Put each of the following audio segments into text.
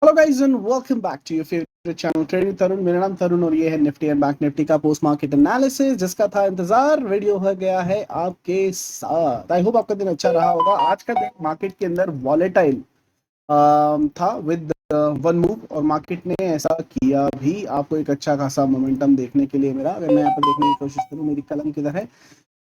Hello guys and welcome back to your favourite channel trading Tarun. मेरा नाम तरुण और ये है निफ्टी एंड बैंक निफ्टी का पोस्ट मार्केट एनालिसिस, जिसका था इंतजार वीडियो हो गया है आपके साथ। आई होप आपका दिन अच्छा रहा होगा। आज का दिन मार्केट के अंदर वॉलेटाइल था विद वन मूव, और मार्केट ने ऐसा किया भी। आपको एक अच्छा खासा मोमेंटम देखने के लिए मिला। अगर मैं यहाँ पर देखने की कोशिश करूँ, मेरी कलम किधर है,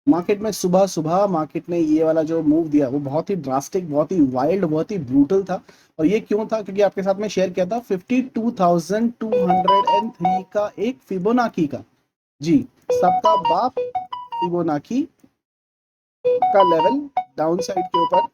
मार्केट में सुबह सुबह मार्केट ने ये वाला जो मूव दिया वो बहुत ही ड्रास्टिक, बहुत ही वाइल्ड, बहुत ही ब्रूटल था। और ये क्यों था? क्योंकि आपके साथ में शेयर किया था 52,203 का एक फिबोनाकी का, जी, सबका बाप फिबोनाकी का लेवल डाउन साइड के ऊपर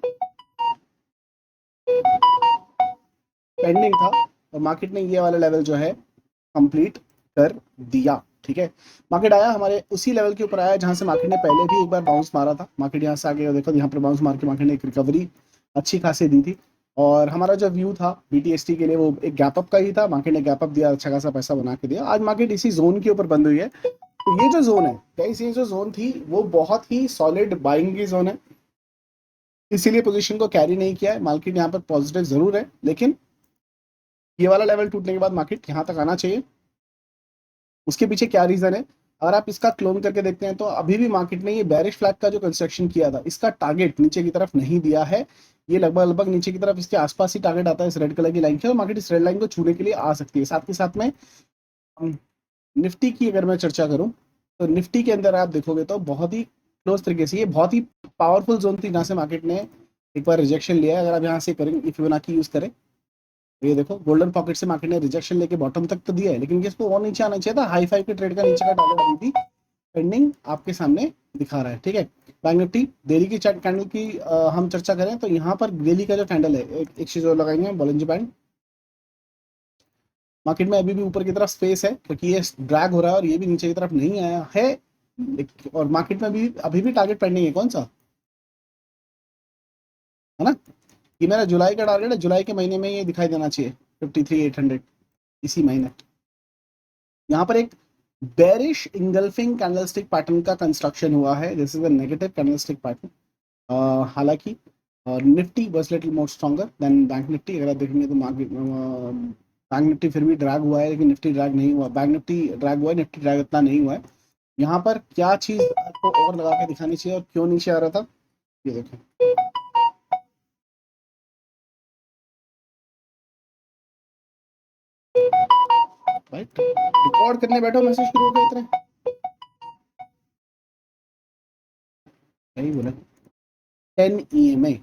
पेंडिंग था, और मार्केट ने ये वाला लेवल जो है कंप्लीट कर दिया। ठीक है, मार्केट आया हमारे उसी लेवल के ऊपर आया जहां से मार्केट ने पहले भी एक बार बाउंस मारा था। मार्केट यहाँ से आगे देखो, यहाँ पर बाउंस मार के मार्केट ने एक रिकवरी अच्छी खासी दी थी। और हमारा जो व्यू था बीटीएसटी के लिए वो एक गैप अप का ही था। मार्केट ने गैप अप दिया, अच्छा खासा पैसा बना के दिया। आज मार्केट इसी जोन के ऊपर बंद हुई है। तो ये जो जोन है गाइस, ये जो जोन थी वो बहुत ही सॉलिड बाइंग की जोन है, इसीलिए पोजीशन को कैरी नहीं किया है। मार्केट यहाँ पर पॉजिटिव जरूर है, लेकिन ये वाला लेवल टूटने के बाद मार्केट यहाँ तक आना चाहिए। उसके पीछे क्या रीजन है? अगर आप इसका क्लोन करके देखते हैं तो अभी भी मार्केट ने ये बेरिश फ्लैग का जो कंस्ट्रक्शन किया था, इसका टारगेट नीचे की तरफ नहीं दिया है। ये लगभग लगभग नीचे की तरफ इसके आसपास ही टारगेट आता है इस रेड कलर की लाइन के, और मार्केट इस रेड लाइन को छूने के लिए आ सकती है। साथ के साथ में निफ्टी की अगर मैं चर्चा करूं तो निफ्टी के अंदर आप देखोगे तो बहुत ही क्लोज तरीके से ये बहुत ही पावरफुल जोन थी जहां से मार्केट ने एक बार रिजेक्शन लिया है। अगर आप यहाँ से करेंगे, फिबोनाची यूज करें, ये देखो गोल्डन पॉकेट से मार्केट ने रिजेक्शन लेके बॉटम तक तो दिया है, लेकिन इसको और नीचे आना चाहिए था। हाई फाइव के ट्रेड का नीचे का टारगेट अभी भी पेंडिंग आपके सामने दिखा रहा है। ठीक है, बैंक निफ्टी डेली की चार्ट कैंडल की हम चर्चा करें तो यहाँ पर डेली का जो कैंडल है, एक चीज और लगाएंगे, बॉलिंजर बैंड। मार्केट में अभी भी ऊपर की तरफ स्पेस है क्योंकि ये ड्रैग हो रहा है और ये भी नीचे की तरफ नहीं आया है। और मार्केट में भी अभी भी टारगेट पेंडिंग है, कौन सा है ना, ये मेरा जुलाई का टारगेट है। जुलाई के महीने में ये दिखाई देना चाहिए 53,800 इसी महीने। यहाँ पर एक बेरिश इंगल्फिंग कैंडलस्टिक पैटर्न का कंस्ट्रक्शन हुआ है, this is a negative candlestick pattern. हालांकि Nifty was little more stronger than bank Nifty. अगर आप देखेंगे तो मार्केट बैंक निफ्टी फिर भी ड्रैग हुआ है, लेकिन निफ्टी ड्रैग नहीं हुआ। बैंक निफ्टी ड्रैग हुआ है, निफ्टी ड्रैग इतना नहीं हुआ है। यहाँ पर क्या चीज आपको और लगा के दिखानी चाहिए और क्यों नीचे आ रहा था, ये देखें। राइट, रिकॉर्ड करने बैठो, मैसेज शुरू हो गए इतने, नहीं बोले 10 EMA।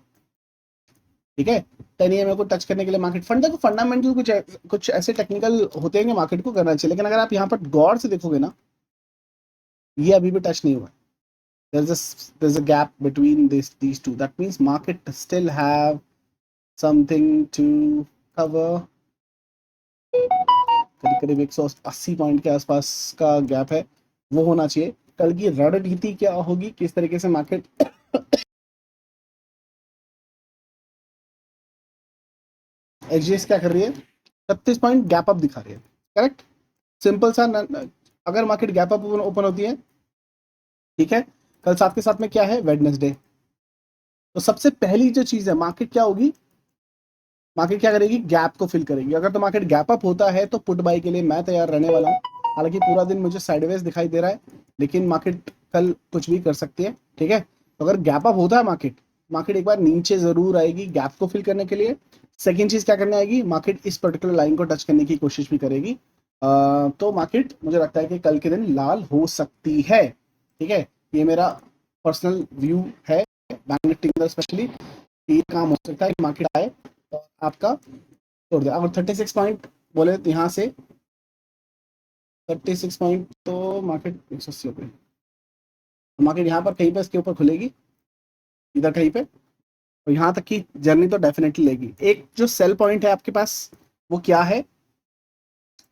ठीक है, 10 EMA को टच करने के लिए मार्केट फंडामेंटल कुछ ऐसे टेक्निकल होते हैं कि मार्केट को करना चाहिए, लेकिन अगर आप यहाँ पर गौर से देखोगे ना, ये अभी भी टच नहीं हुआ। there's a gap between these two. That means market still have something to cover. करीब करीब 180 पॉइंट के आसपास का गैप है, वो होना चाहिए। कल की रणनीति क्या होगी, किस तरीके से मार्केट एचडीएस क्या कर रही है, 36 पॉइंट गैप अप दिखा रही है। करेक्ट, सिंपल सा। अगर मार्केट गैप अप ओपन होती है, ठीक है, कल साथ के साथ में क्या है, वेडनेसडे, तो सबसे पहली जो चीज है, मार्केट क्या होगी, मार्केट क्या करेगी, गैप को फिल करेगी। अगर तो मार्केट गैप अप होता है तो पुट बाई के लिए मैं तैयार रहने वाला हूँ। हालांकि पूरा दिन मुझे साइडवेज दिखाई दे रहा है, लेकिन मार्केट कल कुछ भी कर सकती है। ठीक है, तो अगर गैप अप होता है मार्केट एक बार नीचे जरूर आएगी गैप को फिल करने के लिए। सेकेंड चीज क्या करने आएगी, मार्केट इस पर्टिकुलर लाइन को टच करने की कोशिश भी करेगी। तो मार्केट मुझे लगता है कि कल के दिन लाल हो सकती है। ठीक है, ये मेरा पर्सनल व्यू है। बैंक निफ्टी के अंदर स्पेशली ये काम हो सकता है कि मार्केट आए और आपका तोड़ दे। अगर 36 पॉइंट बोले तो यहाँ से 36 पॉइंट तो मार्केट 180 हो गई, मार्केट यहाँ पर कहीं पे इसके ऊपर खुलेगी, इधर कहीं पे, और यहाँ तक की जर्नी तो डेफिनेटली लेगी। एक जो सेल पॉइंट है आपके पास वो क्या है,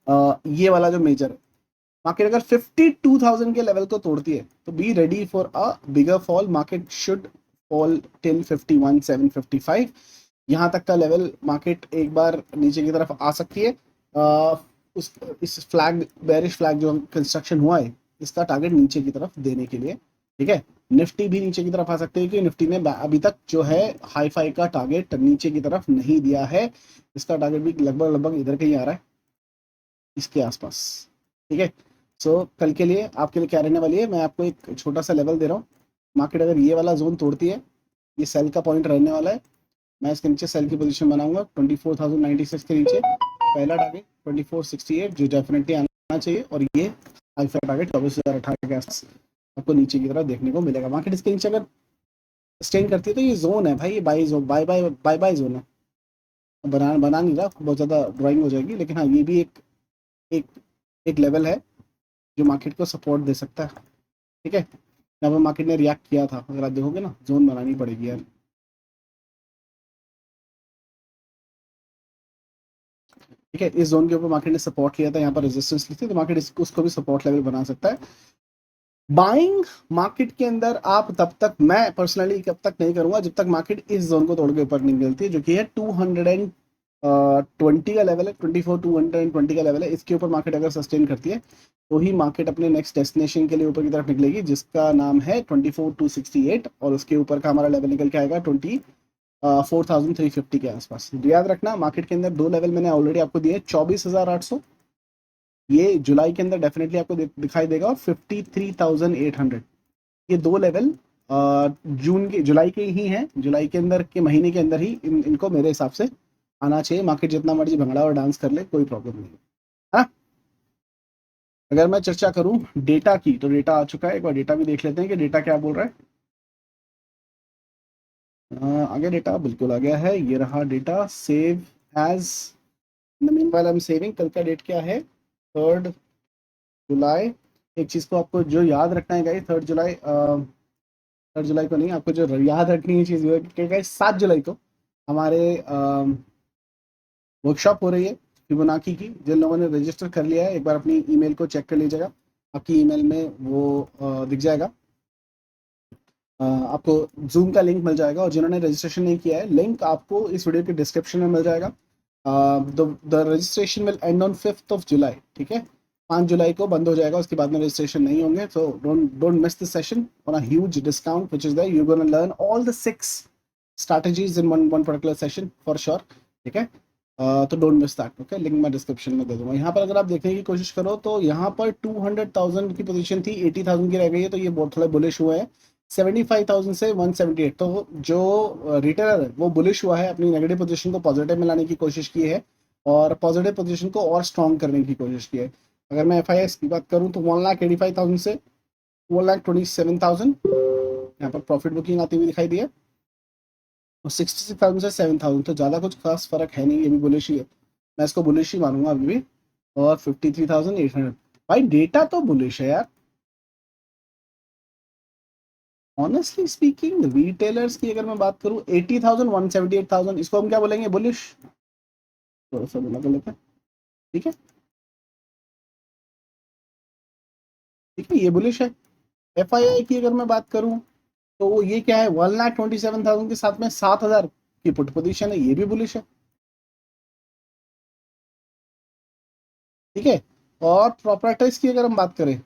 ये वाला जो मेजर है, मार्केट अगर 52,000 के लेवल को तोड़ती है तो be ready for a bigger fall. Market should fall till 51,755। यहाँ तक का लेवल मार्केट एक बार नीचे की तरफ आ सकती है। इस फ्लैग, बेरिश फ्लैग जो कंस्ट्रक्शन हुआ है, इसका टारगेट नीचे की तरफ देने के लिए। ठीक है, निफ्टी भी नीचे की तरफ आ सकते हैं, क्योंकि निफ्टी ने अभी तक जो है हाई फाई का टारगेट नीचे की तरफ नहीं दिया है। इसका टारगेट भी लगभग लगभग इधर कहीं आ रहा है, इसके आसपास। ठीक है, सो कल के लिए आपके लिए क्या रहने वाली है, मैं आपको एक छोटा सा लेवल दे रहा हूँ। मार्केट अगर ये वाला जोन तोड़ती है, ये सेल का पॉइंट रहने वाला है, मैं इसके नीचे सेल की पोजीशन बनाऊंगा 24,096 के नीचे। पहला टारगेट 2468 जो डेफिनेटली आना चाहिए, और ये हाई फाई टारगेट 24,018 के आसपास आपको नीचे की तरफ देखने को मिलेगा। मार्केट इसके नीचे अगर स्टेन करती है तो ये जोन है भाई, ये buy zone, buy buy buy buy zone है। बना नहीं रहा, बहुत ज़्यादा ड्राइंग हो जाएगी, लेकिन हाँ ये भी एक एक लेवल है जो मार्केट को सपोर्ट दे सकता है। ठीक है, यहाँ पर मार्केट ने रिएक्ट किया था, अगर आप देखोगे ना, जोन बनानी पड़ेगी यार। ठीक है, इस जोन के ऊपर मार्केट ने सपोर्ट लिया था, यहाँ पर रेजिस्टेंस ली थी, तो मार्केट उसको भी सपोर्ट लेवल बना सकता है। बाइंग मार्केट के अंदर आप तब तक, मैं पर्सनली कब तक नहीं करूंगा जब तक मार्केट इस जोन को तोड़ के ऊपर नहीं निकलती, जो कि है 220 का लेवल है, 24,220 का लेवल है। इसके ऊपर मार्केट अगर सस्टेन करती है तो ही मार्केट अपने नेक्स्ट डेस्टिनेशन के लिए ऊपर की तरफ निकलेगी, जिसका नाम है 24,268, और उसके ऊपर का हमारा लेवल निकल के आएगा 4,350 के आसपास। याद रखना, मार्केट के अंदर दो लेवल मैंने ऑलरेडी आपको दिए, 24,800 ये जुलाई के अंदर डेफिनेटली आपको दिखाई देगा, और 53,800 ये दो लेवल जुलाई के ही हैं, जुलाई के अंदर के महीने के अंदर ही इनको मेरे हिसाब से आना चाहिए। मार्केट जितना मर्जी भंगड़ा और डांस कर ले, कोई प्रॉब्लम नहीं है। हाँ, अगर मैं चर्चा करूं डेटा की, तो डेटा आ चुका है, एक बार डेटा भी देख लेते हैं कि डेटा क्या बोल रहा है। आगे डेटा बिल्कुल आ गया है, ये रहा data, save as, meanwhile I am saving. कल का डेट क्या है, 3 जुलाई। एक चीज़ को आपको जो याद रखना है गाइस, 3 जुलाई को नहीं, आपको जो याद रखनी है चीज़ कि गाइस 7 जुलाई को हमारे वर्कशॉप हो रही है फिबोनाची की। जिन लोगों ने रजिस्टर कर लिया है, एक बार अपनी ईमेल को चेक कर लीजिएगा, आपकी ईमेल में वो दिख जाएगा, आपको जूम का लिंक मिल जाएगा। और जिन्होंने रजिस्ट्रेशन नहीं किया है, लिंक आपको इस वीडियो के डिस्क्रिप्शन में मिल जाएगा। The registration will and on 5 जुलाई। ठीक है, 5 जुलाई को बंद हो जाएगा, उसके बाद में रजिस्ट्रेशन नहीं होंगे। So don't miss this session on a huge discount which is there. You gonna learn all the 6 strategies in one particular session for sure। ठीक है, तो don't miss that. Okay, link मैं डिस्क्रिप्शन में दे दूंगा। यहाँ पर अगर आप देखने की कोशिश करो तो यहाँ पर 200,000 की पोजीशन थी, 80,000 की रह गई है, तो ये बहुत थोड़ा बुलिश हुए हैं। 75,000 से 178, तो जो रिटेलर है वो बुलिश हुआ है, अपनी नेगेटिव पोजीशन को पॉजिटिव में लाने की कोशिश की है, और पॉजिटिव पोजीशन को और स्ट्रॉन्ग करने की कोशिश की है। अगर मैं FIS की बात करूँ तो 1,85,000 से 1,27,000 यहाँ पर प्रॉफिट बुकिंग आती हुई दिखाई दी है, और 66,000 से 7,000, तो ज़्यादा कुछ खास फर्क है नहीं, ये भी बुलिश ही है, मैं इसको बुलिश ही मानूंगा अभी भी। और 53,800, भाई डेटा तो बुलिश है यार। ऑनेस्टली स्पीकिंग, रिटेलर्स की अगर मैं बात करूं, 80,000 178,000, इसको हम क्या बोलेंगे, बुलिश। थोड़ा सा बोला लेते हैं, ठीक है, ठीक है, ये बुलिश है। FII की अगर मैं बात करूं तो ये क्या है, 1,27,000 के साथ में 7,000 की पुट पोजीशन है, ये भी बुलिश है। ठीक है, और प्रॉपर्टीज की अगर हम बात करें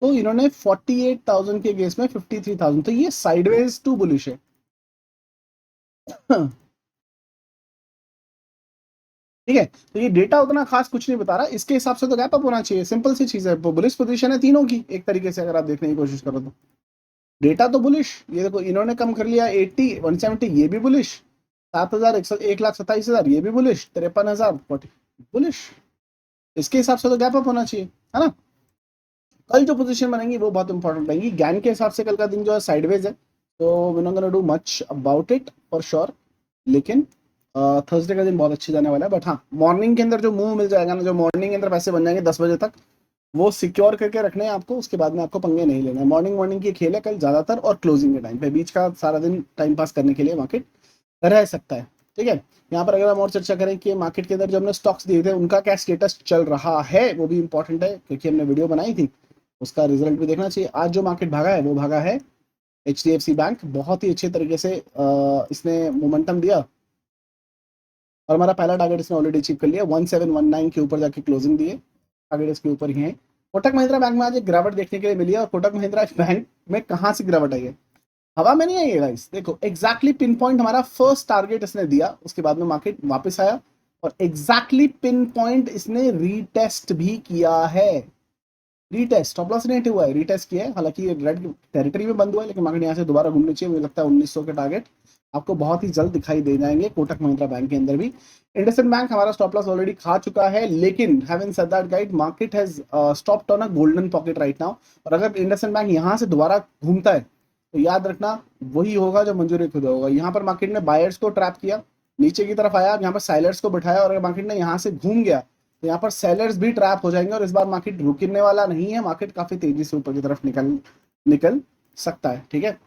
तो इन्होंने 48,000 के केस में 53,000, तो ये साइडवेज टू बुलिश है। ठीक है, तो ये डेटा उतना खास कुछ नहीं बता रहा, इसके हिसाब से तो गैप अप होना चाहिए, सिंपल सी चीज है। बुलिश पोजीशन है तीनों की एक तरीके से, अगर आप देखने की कोशिश करो तो डेटा तो बुलिश। ये देखो, इन्होंने कम कर लिया 80 170, ये भी बुलिश। 7,000 1,27,000 ये भी बुलिश। 53,000 बुलिश। इसके हिसाब से तो गैप अप होना चाहिए, है ना। कल जो पोजीशन बनेंगी वो बहुत इंपॉर्टेंट रहेंगी। ज्ञान के हिसाब से कल का दिन जो है साइडवेज है, तो we not gonna do much about it for sure, लेकिन थर्सडे का दिन बहुत अच्छे जाने वाला है। बट हाँ, मॉर्निंग के अंदर जो मूव मिल जाएगा ना, जो मॉर्निंग के अंदर पैसे बन जाएंगे 10 बजे तक, वो सिक्योर करके रखने हैं आपको, उसके बाद में आपको पंगे नहीं लेना है। मॉर्निंग की खेल है कल ज़्यादातर, और क्लोजिंग के टाइम पे, बीच का सारा दिन टाइम पास करने के लिए मार्केट रह सकता है। ठीक है, यहाँ पर अगर हम और चर्चा करें कि मार्केट के अंदर जो हमने स्टॉक्स दिए थे उनका क्या स्टेटस चल रहा है, वो भी इंपॉर्टेंट है, क्योंकि हमने वीडियो बनाई थी, उसका रिजल्ट भी देखना चाहिए। आज जो मार्केट भागा है वो भागा है HDFC बैंक, बहुत ही अच्छे तरीके से इसने मोमेंटम दिया, और हमारा पहला टारगेट इसने ऑलरेडी अचीव कर लिया, 1719 के ऊपर जाके क्लोजिंग दिए, टारगेट इसके ऊपर ही है। कोटक महिंद्रा बैंक में आज एक गिरावट देखने के लिए मिली है, और कोटक महिंद्रा बैंक में कहां से गिरावट आई है? हवा में नहीं आई है गाइस। देखो एग्जैक्टली पिन पॉइंट हमारा फर्स्ट टारगेट इसने दिया, उसके बाद में मार्केट वापस आया, और एग्जैक्टली पिन पॉइंट इसने रीटेस्ट भी किया है। रीटेस्ट, स्टॉप लॉस नहीं हिट हुआ है, रीटेस्ट किया है। हालांकि ये रेड टेरिटरी में बंद हुआ है, लेकिन मार्केट यहाँ से दोबारा घूमनी चाहिए। मुझे लगता है 1900 के टारगेट आपको बहुत ही जल्द दिखाई दे जाएंगे कोटक महिंद्रा बैंक के अंदर भी। इंडसइंड बैंक हमारा स्टॉप लॉस ऑलरेडी खा चुका है, लेकिन having said that guide, market has stopped on a golden pocket right now. और अगर इंडसइंड बैंक यहाँ से दोबारा घूमता है तो याद रखना वही होगा जो मंजूरी खुदा होगा। यहाँ पर मार्केट ने बायर्स को ट्रैप किया, नीचे की तरफ आया, यहाँ पर सेलर्स को बिठाया, और अगर मार्केट ने यहाँ से घूम गया तो यहाँ पर सेलर्स भी ट्रैप हो जाएंगे, और इस बार मार्केट रुकने वाला नहीं है। मार्केट काफी तेजी से ऊपर की तरफ निकल सकता है। ठीक है,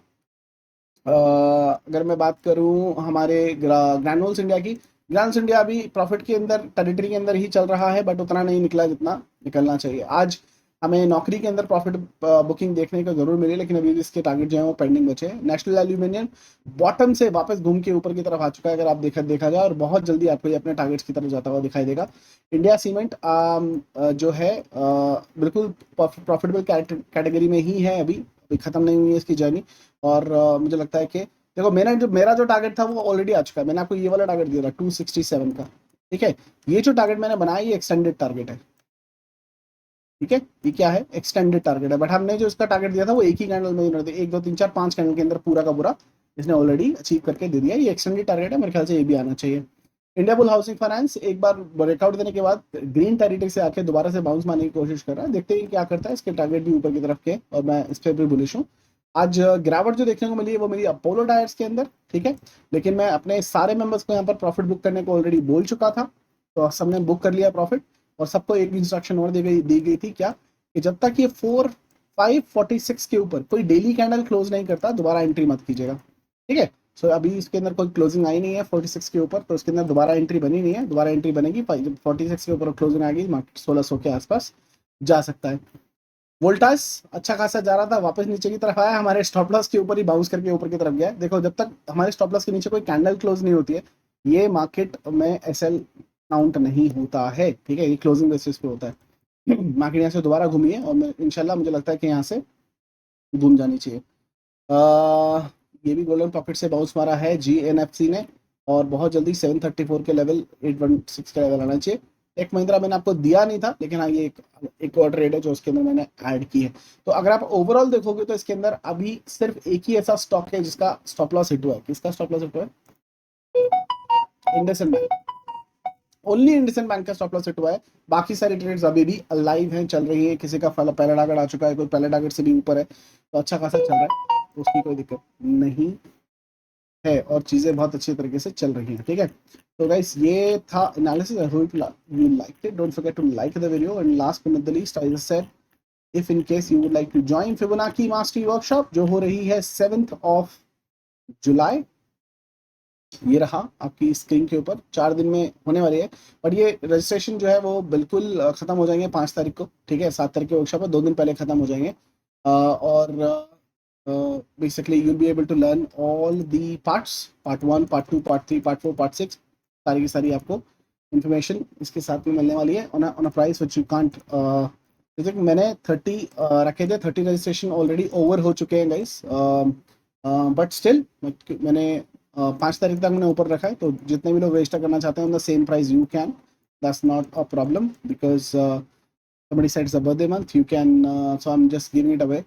अगर मैं बात करूं हमारे ग्रैनुल्स इंडिया की, ग्रैनुल्स इंडिया अभी प्रॉफिट के अंदर, टेरिटरी के अंदर ही चल रहा है, बट उतना नहीं निकला जितना निकलना चाहिए। आज हमें नौकरी के अंदर प्रॉफिट बुकिंग देखने को जरूर मिली, लेकिन अभी इसके टारगेट जो है वो पेंडिंग बचे हैं। नेशनल एल्यूमिनियम बॉटम से वापस घूम के ऊपर की तरफ आ चुका है, अगर आप देखा जाए, और बहुत जल्दी आपको ये अपने टारगेट्स की तरफ जाता हुआ दिखाई देगा। इंडिया सीमेंट जो है बिल्कुल प्रॉफिटेबल कैटेगरी में ही है, अभी खत्म नहीं हुई है इसकी जर्नी। और मुझे लगता है कि देखो मेरा जो टारगेट था वो ऑलरेडी आ चुका है। मैंने आपको ये वाला टारगेट दिया था 267 का, ठीक है। ये जो टारगेट मैंने बनाया ये एक्सटेंडेड टारगेट है, ठीक है। ये क्या है? एक्सटेंडेड टारगेट है, बट हमने जो इसका टारगेट दिया था वो एक ही कैंडल में ही 1 2 3 4 5 कैंडल के अंदर पूरा का पूरा इसने ऑलरेडी अचीव करके दे दिया। ये एक्सटेंडेड टारगेट है, मेरे ख्याल से ये भी आना चाहिए। इंडिया बुल हाउसिंग फाइनेंस एक बार ब्रेकआउट देने के बाद ग्रीन टेरिटरी से आके दोबारा से बाउंस मारने की कोशिश कर रहा है, देखते हैं क्या करता है। इसके टारगेट भी ऊपर की तरफ के, और मैं इस पर भी बुलिश हूँ। आज गिरावट जो देखने को मिली है वो मिली अपोलो टायर्स के अंदर, ठीक है। लेकिन मैं अपने सारे मेंबर्स को यहाँ पर प्रॉफिट बुक करने को ऑलरेडी बोल चुका था, तो सबने बुक कर लिया प्रॉफिट। और सबको एक इंस्ट्रक्शन और दी गई थी, क्या कि जब तक ये 546 के ऊपर कोई डेली कैंडल क्लोज नहीं करता दोबारा एंट्री मत कीजिएगा, ठीक है। सो अभी इसके अंदर कोई क्लोजिंग आई नहीं है 46 के ऊपर, तो इसके अंदर दोबारा एंट्री बनी नहीं है। दोबारा एंट्री बनेगी जब 46 के ऊपर क्लोजिंग आएगी, मार्केट 1600 के आसपास जा सकता है। वोल्टास अच्छा खासा जा रहा था, वापस नीचे की तरफ आया, हमारे स्टॉप लॉस के ऊपर ही बाउंस करके ऊपर की तरफ गया। देखो जब तक हमारे स्टॉप लॉस के नीचे कोई कैंडल क्लोज नहीं होती है, ये मार्केट में एसएल काउंट नहीं होता है, ठीक है। ये क्लोजिंग बेसिस पे होता है। मार्केट यहाँ से दोबारा घूमी है, और इंशाल्लाह मुझे लगता है कि यहाँ से घूम जानी चाहिए। ये भी गोल्डन पॉकेट से बाउंस मारा है जीएनएफसी ने, और बहुत जल्दी 734 के लेवल 816 का लेवल आना चाहिए। एक महिंद्रा मैंने आपको दिया नहीं था, लेकिन हाँ ये एक और ट्रेड है जो उसके अंदर मैंने ऐड की है। तो अगर आप ओवरऑल देखोगे तो इसके अंदर अभी सिर्फ एक ही ऐसा स्टॉक है जिसका स्टॉप लॉस हिट हुआ है। किसका स्टॉप लॉस हिट हुआ है? IndusInd bank, only IndusInd bank का स्टॉप लॉस हिट हुआ है। बाकी सारी ट्रेड्स अभी भी अलाइव हैं, चल रही है। किसी का पहला टारगेट आ चुका है, कोई पहले टारगेट से भी ऊपर है, तो अच्छा खासा चल रहा है, तो उसकी कोई दिक्कत नहीं है, और चीजें बहुत अच्छी तरीके से चल रही हैं, ठीक है। तो गाइस ये था analysis, I hope you liked it. Don't forget to like the video, and last but not the least I just said, if in case you would like to join Fibonacci mastery workshop जो हो रही है 7th of July, ये रहा आपकी screen के ऊपर, 4 दिन में होने वाली है। बट ये रजिस्ट्रेशन जो है वो बिल्कुल खत्म हो जाएंगे 5 तारीख को, ठीक है। 7 तारीख के वर्कशॉप है, 2 दिन पहले खत्म हो जाएंगे। और basically you will be able to learn all the parts, part 1, part 2, part 3, part 4, part 6, सारी की सारी आपको इन्फॉर्मेशन इसके साथ में मिलने वाली है on a price which you can't. जैसे कि मैंने 30 रखे थे, 30 रजिस्ट्रेशन ऑलरेडी ओवर हो चुके हैं गाइस, बट स्टिल मैंने 5 तारीख तक मैंने ऊपर रखा है, तो जितने भी लोग रजिस्टर करना चाहते हैं the same price you can, that's not a problem, because somebody said it's a birthday month, you can so I'm just giving it away।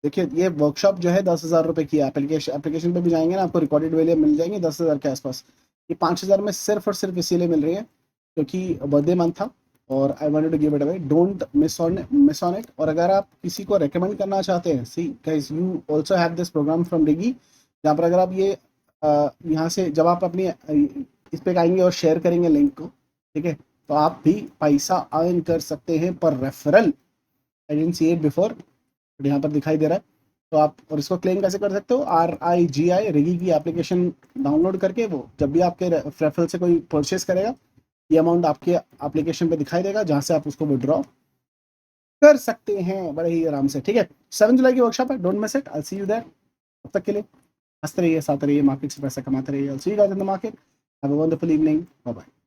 देखिए ये वर्कशॉप जो है 10,000 रुपये की है। एप्लीकेशन पे भी जाएंगे ना, आपको रिकॉर्डेड वैल्यू मिल जाएंगे 10,000 के आसपास। ये 5,000 में सिर्फ और सिर्फ इसीलिए मिल रही है क्योंकि बर्थडे मंथ था, और I wanted to give it away. Don't miss on it. और अगर आप किसी को रेकमेंड करना चाहते हैं, see guys you also have this program from रिगी, जहाँ पर अगर आप ये यहाँ से जब आप अपनी इस पे आएंगे और शेयर करेंगे लिंक को, ठीक है, तो आप भी पैसा अर्न कर सकते हैं पर referral. I didn't see it before, but यहाँ पर दिखाई दे रहा है। तो आप और इसको क्लेम कैसे कर सकते हो? RIGI रिगी की एप्लीकेशन डाउनलोड करके, वो जब भी आपके रेफरल से कोई परचेस करेगा ये अमाउंट आपके एप्लीकेशन पे दिखाई देगा, जहाँ से आप उसको विड्रॉ कर सकते हैं बड़े ही आराम से, ठीक है। 7 जुलाई की वर्कशॉप है, don't miss it. I see you there. तब तक के लिए हंसते रहिए, साथ रहिए, मार्केट से पैसा कमाते रहिए। I see you guys in the market. Have a wonderful evening, bye bye.